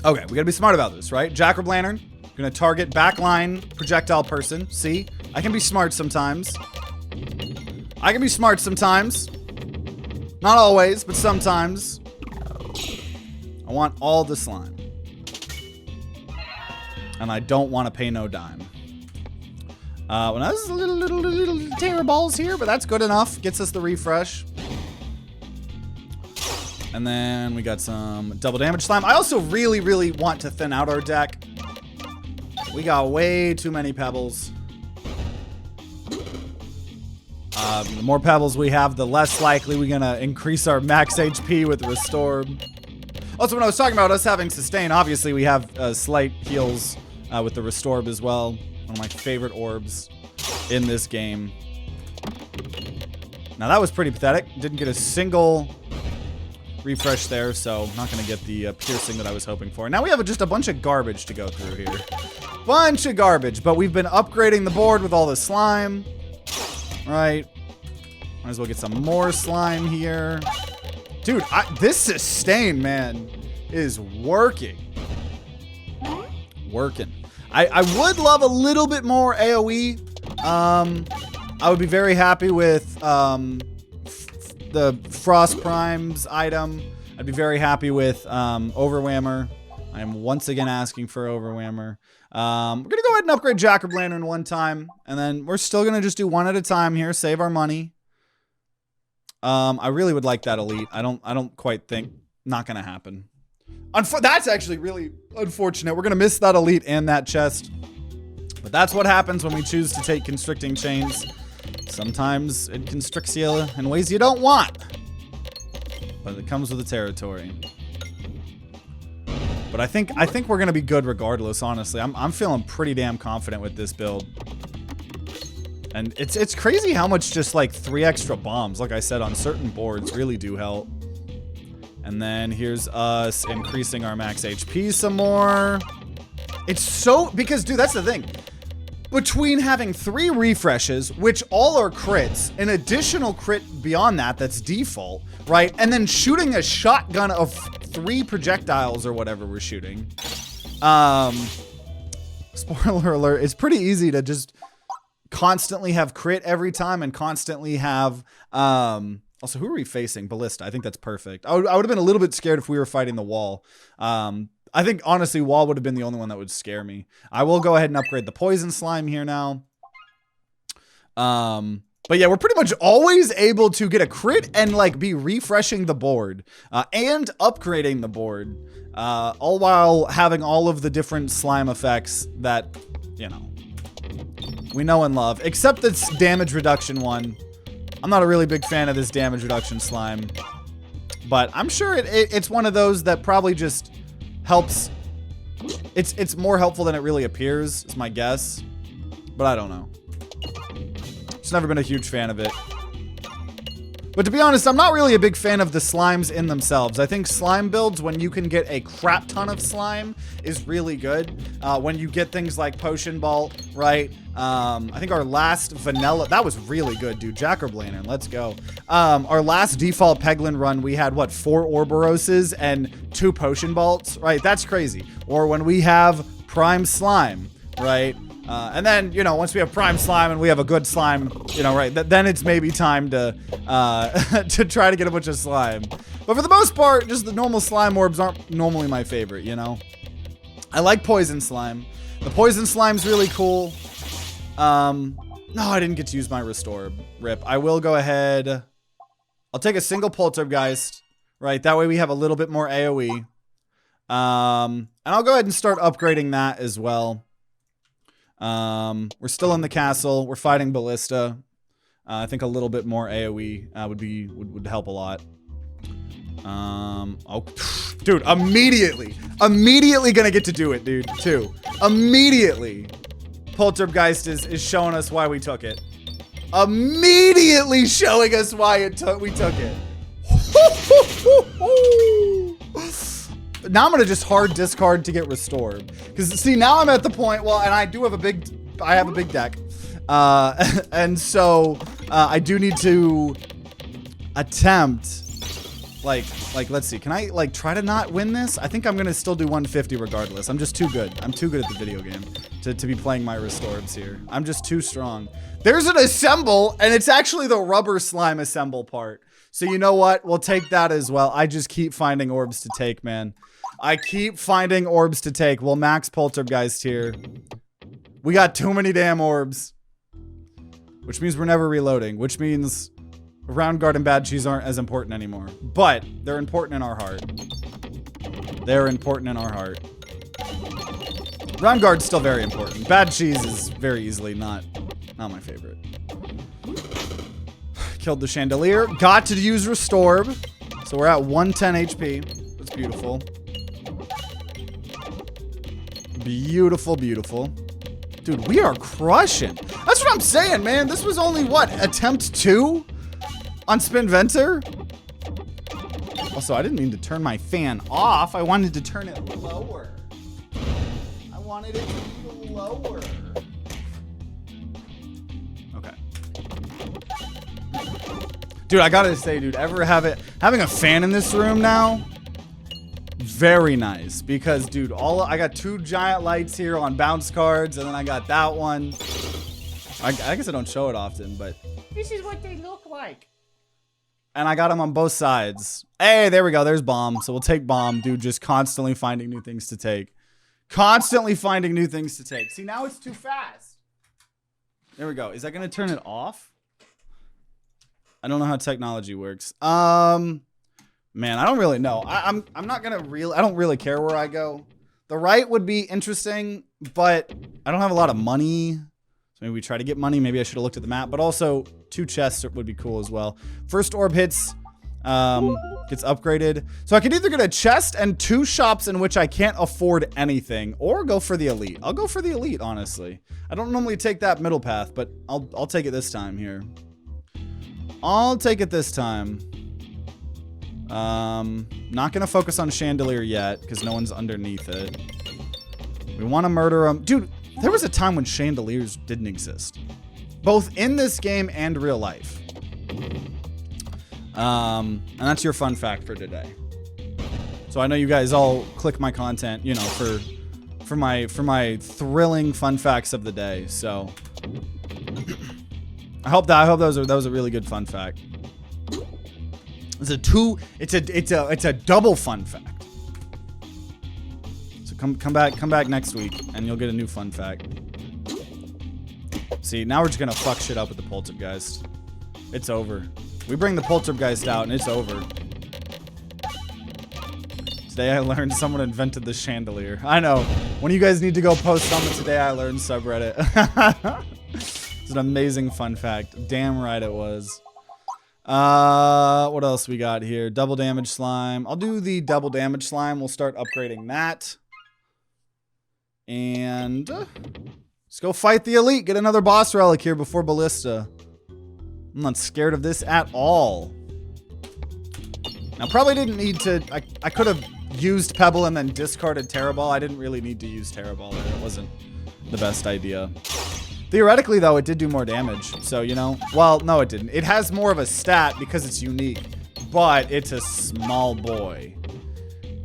Okay, we gotta be smart about this, right? Jack-o'-lantern, gonna target backline projectile person. See, I can be smart sometimes. I can be smart sometimes. Not always, but sometimes. I want all the slime. And I don't want to pay no dime. Well, that's a little terror balls here, but that's good enough. Gets us the refresh. And then we got some double damage slime. I also really want to thin out our deck. We got way too many pebbles. The more pebbles we have, the less likely we're gonna increase our max HP with Restore. Also, when I was talking about us having sustain, obviously we have slight heals with the Restore as well. One of my favorite orbs in this game. Now that was pretty pathetic. Didn't get a single refresh there, so not gonna get the piercing that I was hoping for. Now we have just a bunch of garbage to go through here. Bunch of garbage, but we've been upgrading the board with all the slime. Right. Might as well get some more slime here. Dude, this sustain, man, is working. I would love a little bit more AoE. I would be very happy with the Frost Primes item. I'd be very happy with Overwhammer. I am once again asking for Overwhammer. We're going to go ahead and upgrade Jack of Lantern one time. And then we're still going to just do one at a time here. Save our money. I really would like that elite. I don't quite think. Not going to happen. That's actually really unfortunate. We're going to miss that elite and that chest. But that's what happens when we choose to take constricting chains. Sometimes it constricts you in ways you don't want. But it comes with the territory. But I think we're going to be good regardless, honestly. I'm feeling pretty damn confident with this build. And it's crazy how much just like 3 extra bombs, like I said, on certain boards really do help. And then here's us increasing our max HP some more. It's so, because dude, that's the thing. Between having 3 refreshes, which all are crits, an additional crit beyond that that's default, right? And then shooting a shotgun of 3 projectiles or whatever we're shooting. Spoiler alert, it's pretty easy to just constantly have crit every time and constantly have, also, who are we facing? Ballista. I think that's perfect. I would have been a little bit scared if we were fighting the wall. I think, honestly, wall would have been the only one that would scare me. I will go ahead and upgrade the poison slime here now. But yeah, we're pretty much always able to get a crit and like be refreshing the board and upgrading the board, all while having all of the different slime effects that, you know, we know and love. Except this damage reduction one. I'm not a really big fan of this damage reduction slime. But I'm sure it's one of those that probably just helps. It's more helpful than it really appears, is my guess. But I don't know. Just never been a huge fan of it. But to be honest, I'm not really a big fan of the slimes in themselves. I think slime builds, when you can get a crap ton of slime, is really good. When you get things like Potion Bolt, right? I think our last vanilla, that was really good, dude. Jack of Lantern, let's go. Our last default Peglin run, we had, what, 4 Orboroses and 2 Potion Bolts, right? That's crazy. Or when we have Prime Slime, right? And then, you know, once we have Prime Slime and we have a good slime, you know, right, then it's maybe time to to try to get a bunch of slime. But for the most part, just the normal slime orbs aren't normally my favorite, you know? I like Poison Slime. The Poison Slime's really cool. No, I didn't get to use my Restore. Rip. I will go ahead. I'll take a single Poltergeist, right? That way we have a little bit more AoE. And I'll go ahead and start upgrading that as well. We're still in the castle. We're fighting Ballista. I think a little bit more AoE would help a lot. Oh, dude, immediately gonna get to do it, dude, too. Immediately. Poltergeist is showing us why we took it. Immediately showing us why we took it. Now I'm gonna just hard discard to get restored. Because see, now I'm at the point, well, and I have a big deck. And so I do need to attempt, like let's see, can I like try to not win this? I think I'm gonna still do 150 regardless. I'm just too good. I'm too good at the video game to be playing my restorbs here. I'm just too strong. There's an assemble, and it's actually the rubber slime assemble part. So you know what? We'll take that as well. I just keep finding orbs to take, man. I keep finding orbs to take. We'll max Poltergeist here. We got too many damn orbs. Which means we're never reloading. Which means Round Guard and Bad Cheese aren't as important anymore. But they're important in our heart. They're important in our heart. Round Guard's still very important. Bad Cheese is very easily not my favorite. Killed the Chandelier. Got to use Restore. So we're at 110 HP. That's beautiful. Beautiful, beautiful. Dude, we are crushing. That's what I'm saying, man. This was only, what, attempt 2 on Spinventor? Also, I didn't mean to turn my fan off. I wanted to turn it lower. I wanted it to be lower. Okay. Dude, I gotta say, dude, having a fan in this room now, very nice. Because, dude, I got 2 giant lights here on bounce cards, and then I got that one. I guess I don't show it often, but this is what they look like. And I got him on both sides. Hey, there we go. There's bomb. So we'll take bomb. Dude, just constantly finding new things to take. Constantly finding new things to take. See, now it's too fast. There we go. Is that going to turn it off? I don't know how technology works. Man, I don't really know. I'm not going to I don't really care where I go. The right would be interesting, but I don't have a lot of money. Maybe we try to get money. Maybe I should have looked at the map. But also, 2 chests would be cool as well. First orb hits, gets upgraded. So I could either get a chest and 2 shops in which I can't afford anything, or go for the elite. I'll go for the elite, honestly. I don't normally take that middle path, but I'll take it this time here. I'll take it this time. Not gonna focus on chandelier yet, because no one's underneath it. We want to murder him. Dude, there was a time when chandeliers didn't exist. Both in this game and real life. And that's your fun fact for today. So I know you guys all click my content, you know, for my thrilling fun facts of the day. So I hope that was a really good fun fact. It's a double fun fact. So come back next week and you'll get a new fun fact. See, now we're just gonna fuck shit up with the Poltergeist. It's over. We bring the Poltergeist out and it's over. Today I learned someone invented the chandelier. I know. When you guys need to go post on the Today I Learned subreddit. It's an amazing fun fact. Damn right it was. What else we got here? Double damage slime. I'll do the double damage slime. We'll start upgrading that. And let's go fight the elite. Get another boss relic here before Ballista. I'm not scared of this at all. Now, probably didn't need to... I could have used Pebble and then discarded Terra Ball. I didn't really need to use Terra Ball there. It wasn't the best idea. Theoretically, though, it did do more damage. So, you know... Well, no, it didn't. It has more of a stat because it's unique. But it's a small boy.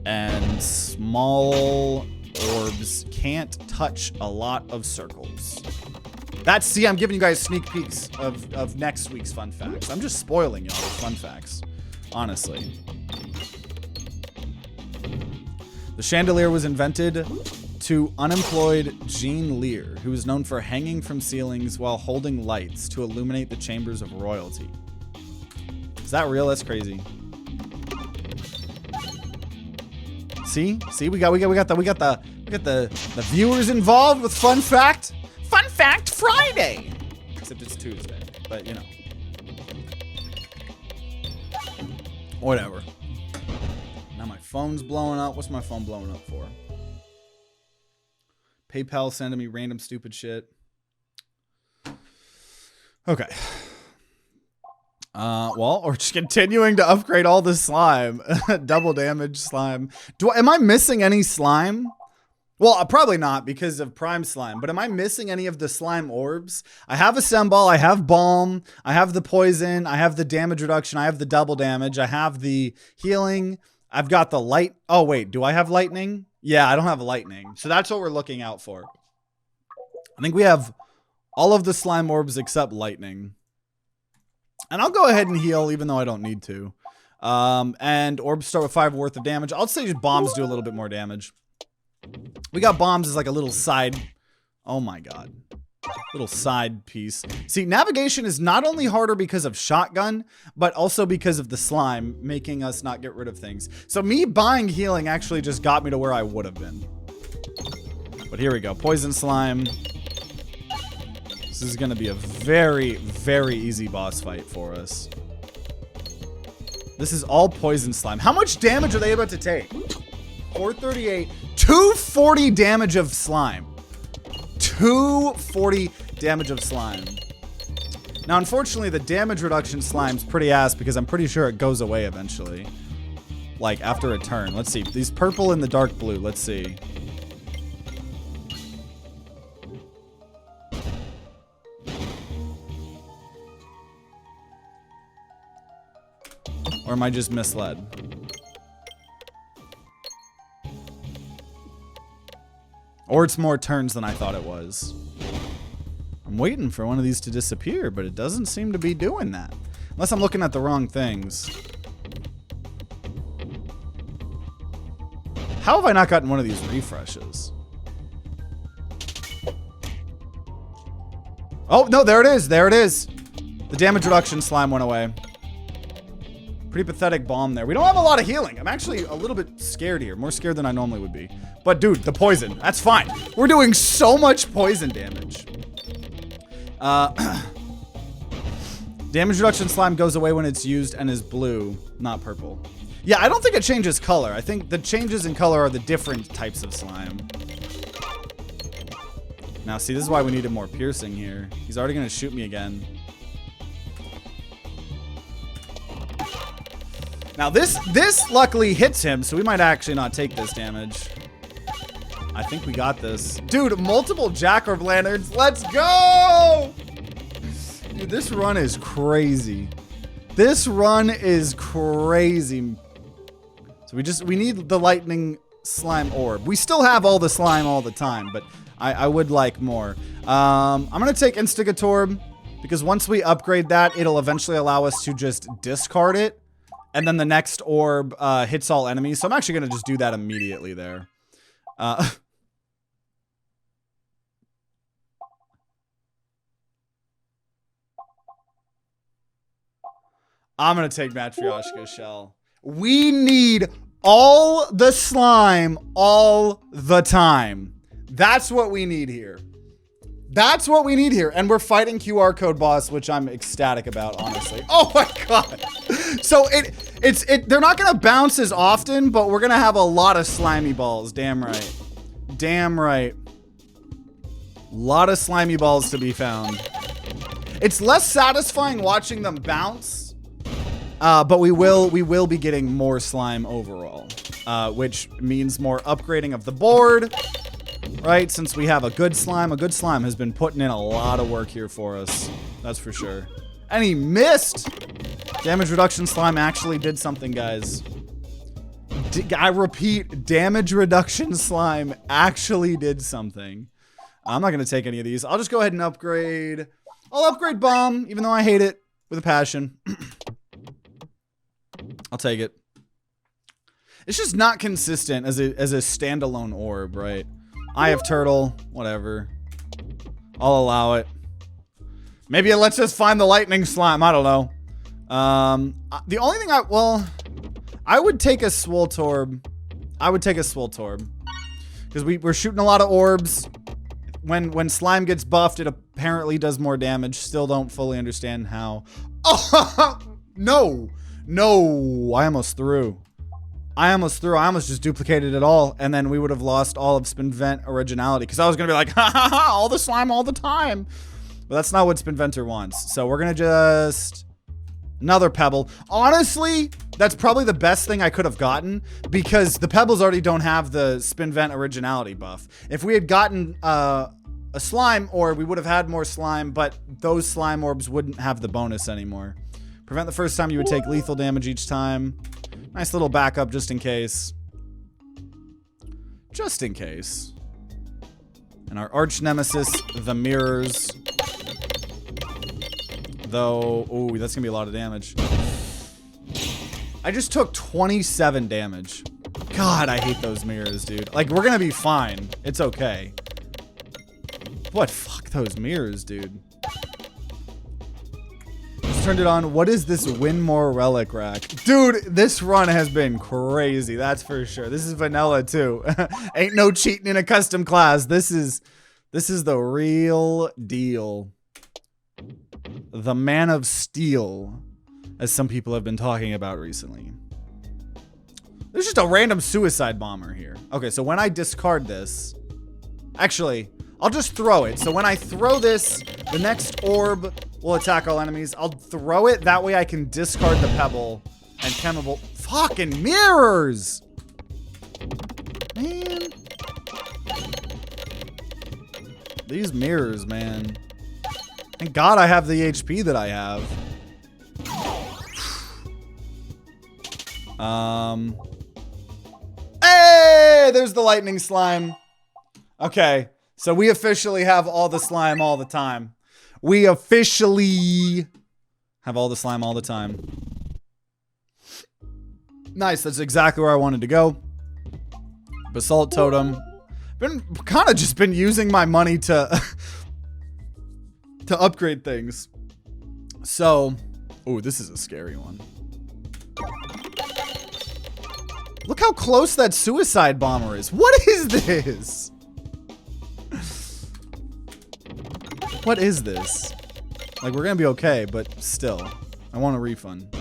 And small orbs can't touch a lot of circles. See, I'm giving you guys sneak peeks of next week's fun facts. I'm just spoiling y'all with fun facts. Honestly. The chandelier was invented to unemployed Jean Lear, who was known for hanging from ceilings while holding lights to illuminate the chambers of royalty. Is that real? That's crazy. See, we got the viewers involved with fun fact. Fun fact Friday. Except it's Tuesday, but you know. Whatever. Now my phone's blowing up. What's my phone blowing up for? PayPal sending me random stupid shit. Okay. Well, we're just continuing to upgrade all the slime. Double damage slime. Am I missing any slime? Well, probably not because of prime slime, but am I missing any of the slime orbs? I have a Semball, I have Balm, I have the poison, I have the damage reduction, I have the double damage, I have the healing, I've got the light. Oh, wait, do I have lightning? Yeah, I don't have lightning. So that's what we're looking out for. I think we have all of the slime orbs except lightning. And I'll go ahead and heal even though I don't need to. And orbs start with 5 worth of damage. I'll say bombs do a little bit more damage. We got bombs as like a little side. Oh my god. Little side piece. See, navigation is not only harder because of shotgun, but also because of the slime making us not get rid of things. So me buying healing actually just got me to where I would have been. But here we go. Poison slime. This is going to be a very, very easy boss fight for us. This is all poison slime. How much damage are they about to take? 438. 240 damage of slime. 240 damage of slime. Now, unfortunately, the damage reduction slime's pretty ass because I'm pretty sure it goes away eventually. Like, after a turn. Let's see. These purple and the dark blue. Let's see. Or am I just misled? Or it's more turns than I thought it was. I'm waiting for one of these to disappear, but it doesn't seem to be doing that. Unless I'm looking at the wrong things. How have I not gotten one of these refreshes? Oh, no, there it is. There it is. The damage reduction slime went away. Pretty pathetic bomb there. We don't have a lot of healing. I'm actually a little bit scared here. More scared than I normally would be. But dude, the poison. That's fine. We're doing so much poison damage. Damage reduction slime goes away when it's used and is blue, not purple. Yeah, I don't think it changes color. I think the changes in color are the different types of slime. Now, see, this is why we needed more piercing here. He's already going to shoot me again. Now, this luckily hits him, so we might actually not take this damage. I think we got this. Dude, multiple jack-o'-lanterns. Let's go! Dude, this run is crazy. This run is crazy. So we need the lightning slime orb. We still have all the slime all the time, but I would like more. I'm gonna take Instigatorb because once we upgrade that, it'll eventually allow us to just discard it. And then the next orb hits all enemies. So I'm actually gonna just do that immediately there. I'm gonna take Matryoshka's shell. We need all the slime all the time. That's what we need here. That's what we need here. And we're fighting QR code boss, which I'm ecstatic about, honestly. Oh my God. So they're not gonna bounce as often, but we're gonna have a lot of slimy balls. Damn right. Damn right. A lot of slimy balls to be found. It's less satisfying watching them bounce. But we will be getting more slime overall, which means more upgrading of the board, right? Since we have a good slime has been putting in a lot of work here for us. That's for sure. And he missed. Damage reduction slime actually did something, guys. I repeat, damage reduction slime actually did something. I'm not gonna take any of these. I'll just go ahead and upgrade. I'll upgrade bomb, even though I hate it with a passion. I'll take it. It's just not consistent as a standalone orb, right? Eye of Turtle, whatever. I'll allow it. Maybe it lets us find the lightning slime. I don't know. The only thing I would take a Swoltorb. I would take a Swoltorb because we're shooting a lot of orbs. When slime gets buffed, it apparently does more damage. Still don't fully understand how. Oh no. No, I almost threw. I almost just duplicated it all, and then we would have lost all of Spin Vent originality, because I was going to be like, ha ha ha, all the slime all the time. But that's not what Spin Venter wants. So we're going to just... Another Pebble. Honestly, that's probably the best thing I could have gotten, because the Pebbles already don't have the Spin Vent originality buff. If we had gotten a slime orb, we would have had more slime, but those slime orbs wouldn't have the bonus anymore. Prevent the first time you would take lethal damage each time. Nice little backup just in case. Just in case. And our arch nemesis, the mirrors. Though, ooh, that's gonna be a lot of damage. I just took 27 damage. God, I hate those mirrors, dude. Like, we're gonna be fine. It's okay. What? Fuck those mirrors, dude. Turned it on. What is this Winmore relic rack? Dude, this run has been crazy. That's for sure. This is vanilla too. Ain't no cheating in a custom class. This is the real deal. The Man of Steel, as some people have been talking about recently. There's just a random suicide bomber here. Okay, so when I discard this, actually, I'll just throw it. So when I throw this, the next orb will attack all enemies. I'll throw it. That way I can discard the pebble and chemical. Fucking mirrors! Man. These mirrors, man. Thank God I have the HP that I have. Hey! There's the lightning slime. Okay. So we officially have all the slime all the time. We officially Have all the slime all the time. Nice, that's exactly where I wanted to go. Basalt totem. Been kind of just been using my money to to upgrade things. So, oh, this is a scary one. Look how close that suicide bomber is. What is this? What is this? Like, we're gonna be okay, but still, I want a refund.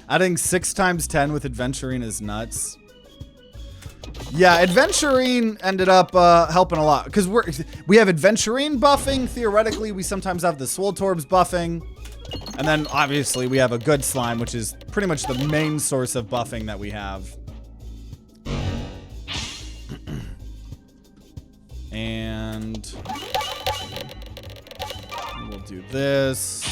Adding 6 times 10 with Adventurine is nuts. Yeah, Adventurine ended up helping a lot because we have Adventurine buffing. Theoretically, we sometimes have the Swoltorbs buffing, and then obviously we have a good slime, which is pretty much the main source of buffing that we have. And we'll do this.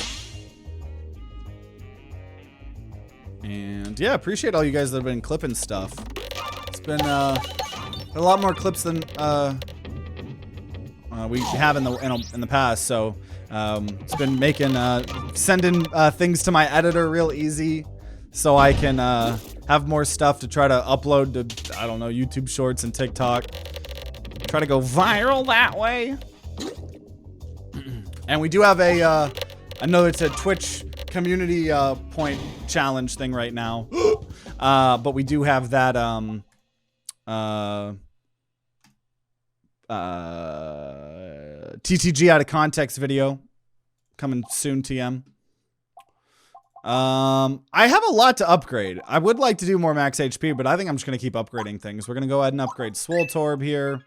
And yeah, appreciate all you guys that have been clipping stuff. It's been a lot more clips than we have in the past, so it's been making sending things to my editor real easy, so I can have more stuff to try to upload to, I don't know, YouTube Shorts and TikTok. Try to go viral that way. And we do have a I know it's a Twitch community point challenge thing right now, but we do have that TTG out of context video coming soon, TM. I have a lot to upgrade. I would like to do more max HP, but I think I'm just gonna keep upgrading things. We're gonna go ahead and upgrade Swoltorb here.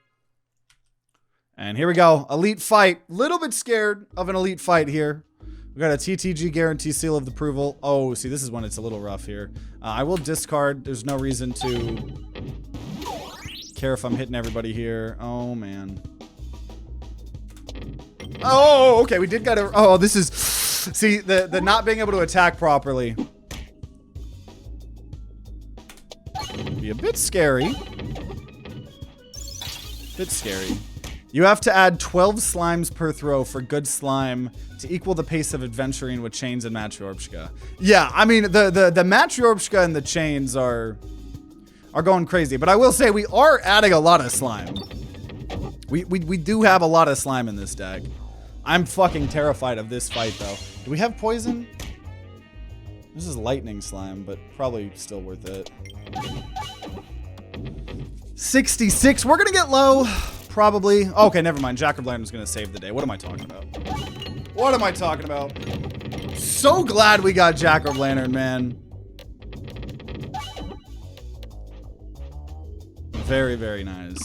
And here we go. Elite fight. Little bit scared of an elite fight here. We got a TTG guarantee seal of approval. Oh, see, this is when it's a little rough here. I will discard. There's no reason to care if I'm hitting everybody here. Oh, man. Oh, okay. We did get a... Oh, this is... See, the not being able to attack properly. Be a bit scary. Bit scary. You have to add 12 slimes per throw for good slime to equal the pace of Adventurine with chains and Matryorbshka. Yeah, I mean, the Matryorbshka and the chains are going crazy. But I will say, we are adding a lot of slime. We do have a lot of slime in this deck. I'm fucking terrified of this fight, though. Do we have poison? This is lightning slime, but probably still worth it. 66. We're going to get low. Probably. Okay, never mind. Jack-o'-lantern's gonna save the day. What am I talking about? What am I talking about? So glad we got Jack-o'-lantern, man. Very, very nice.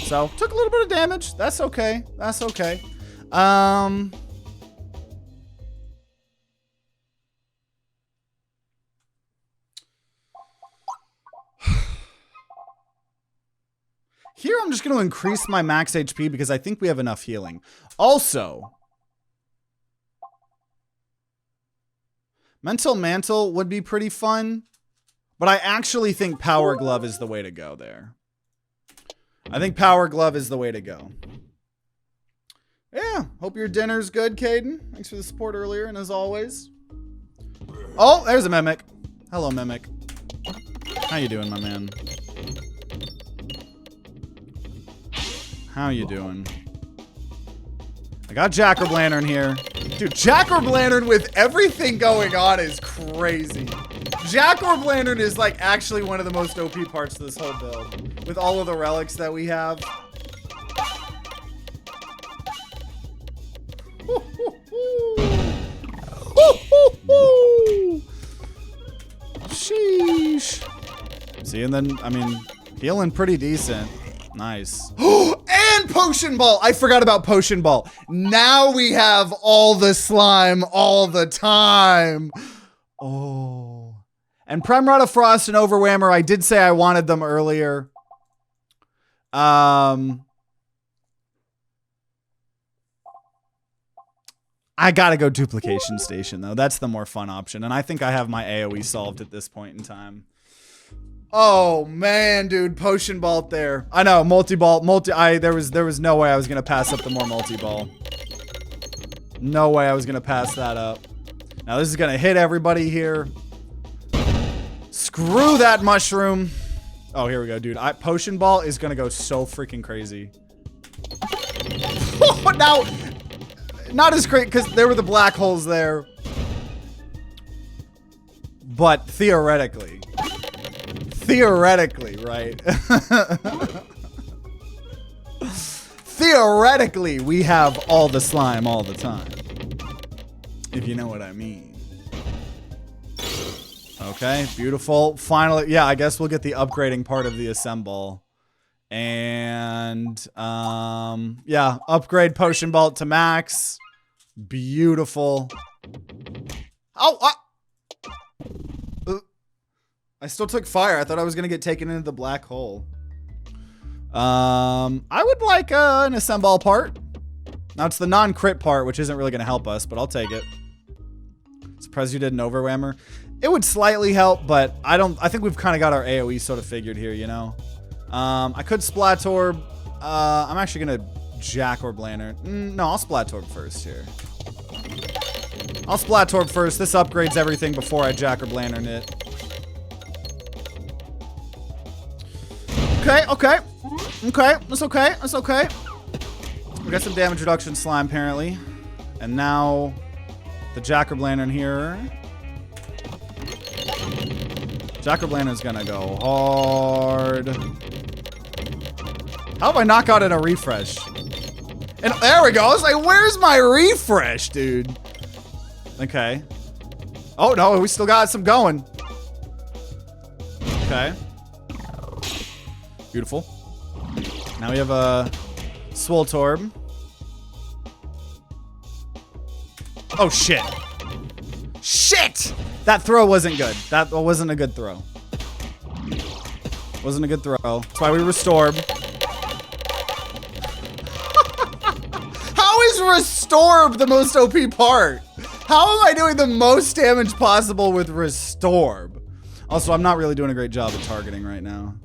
So, took a little bit of damage. That's okay. That's okay. Here, I'm just going to increase my max HP because I think we have enough healing. Also, Mental Mantle would be pretty fun, but I actually think Power Glove is the way to go there. I think Power Glove is the way to go. Yeah, hope your dinner's good, Kaiden. Thanks for the support earlier, and as always. Oh, there's a Mimic. Hello, Mimic. How you doing, my man? How you doing? I got Jack-o'-lantern here. Dude, Jack-o'-lantern with everything going on is crazy. Jack-o'-lantern is like actually one of the most OP parts of this whole build. With all of the relics that we have. Sheesh. See, and then, I mean, healing pretty decent. Nice. And Potion Ball! I forgot about Potion Ball. Now we have all the slime all the time. Oh. And Prime Rod of Frost and Overwhammer, I did say I wanted them earlier. I gotta go Duplication Station, though. That's the more fun option. And I think I have my AoE solved at this point in time. Oh man, dude, Potion Ball there. I know, multi-ball, there was no way I was gonna pass up the more multi-ball. No way I was gonna pass that up. Now this is gonna hit everybody here. Screw that mushroom. Oh, here we go, dude. Potion ball is gonna go so freaking crazy. Now, not as great because there were the black holes there. But theoretically, right? Theoretically, we have all the slime all the time. If you know what I mean. Okay, beautiful. Finally, yeah, I guess we'll get the upgrading part of the assemble. And, yeah, upgrade potion vault to max. Beautiful. Oh, I still took fire. I thought I was going to get taken into the black hole. I would like an assemble part. Now it's the non-crit part, which isn't really going to help us, but I'll take it. Surprised you did an overwhammer. It would slightly help, but I think we've kind of got our AoE sort of figured here, you know? I could Splat Orb. I'm actually going to Jack Orb Lantern. No, I'll Splat Orb first here. I'll Splat Orb first. This upgrades everything before I Jack Orb Lantern it. Okay, okay. Okay, that's okay. That's okay. We got some damage reduction slime, apparently. And now the Jack Orb Lantern here. Jack Orb Lantern's gonna go hard. How have I not gotten a refresh? And there we go. I was like, where's my refresh, dude? Okay. Oh, no, we still got some going. Okay. Beautiful. Now we have a Swoltorb. Oh, shit. Shit! That throw wasn't good. That wasn't a good throw. Wasn't a good throw. That's why we Restore. How is Restore the most OP part? How am I doing the most damage possible with Restore? Also, I'm not really doing a great job of targeting right now.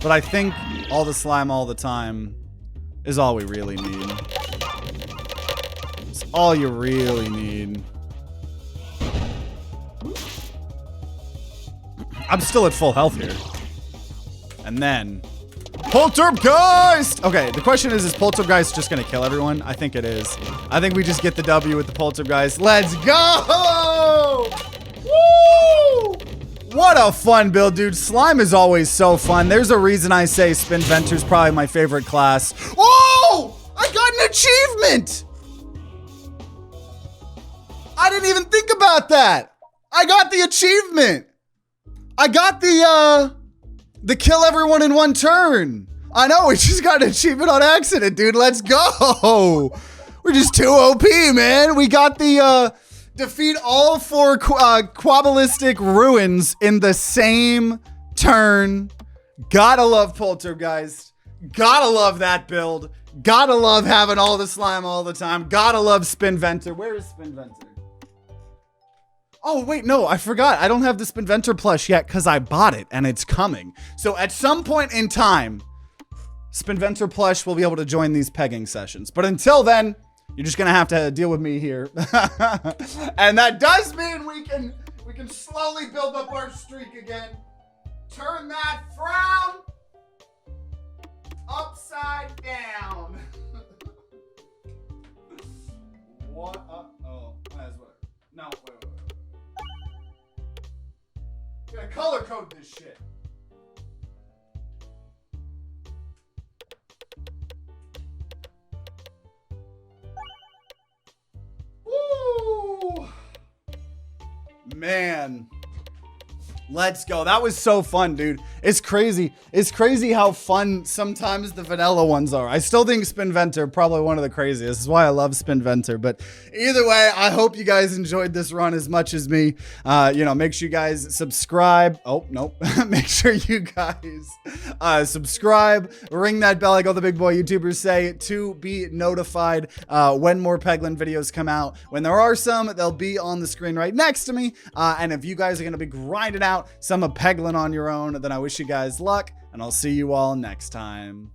But I think all the slime all the time is all we really need. It's all you really need. I'm still at full health here. And then Poltergeist! Okay, the question is Poltergeist just gonna kill everyone? I think it is. I think we just get the W with the Poltergeist. Let's go! Woo! What a fun build, dude. Slime is always so fun. There's a reason I say Spin Ventor's probably my favorite class. Oh! I got an achievement! I didn't even think about that. I got the achievement. I got the kill everyone in one turn. I know, we just got an achievement on accident, dude. Let's go. We're just too OP, man. We got the defeat all 4 Quabalistic ruins in the same turn. Gotta love Poltergeist. Gotta love that build. Gotta love having all the slime all the time. Gotta love Spin Ventor. Where is Spin Ventor? Oh, wait, no, I forgot. I don't have the Spin Ventor plush yet because I bought it and it's coming. So at some point in time, Spin Ventor plush will be able to join these pegging sessions. But until then, you're just gonna have to deal with me here. And that does mean we can slowly build up our streak again. Turn that frown upside down. What? Oh, that's what. No, wait. Gotta color code this shit. Woo! Man. Let's go. That was so fun, dude. It's crazy. It's crazy how fun sometimes the vanilla ones are. I still think Spin Ventor probably one of the craziest. This is why I love Spin Ventor. But either way, I hope you guys enjoyed this run as much as me. You know, make sure you guys subscribe. Oh, nope. Make sure you guys subscribe, ring that bell like all the big boy YouTubers say to be notified when more Peglin videos come out. When there are some, they'll be on the screen right next to me. And if you guys are going to be grinding out some of Peglin on your own, then I wish you guys luck, and I'll see you all next time.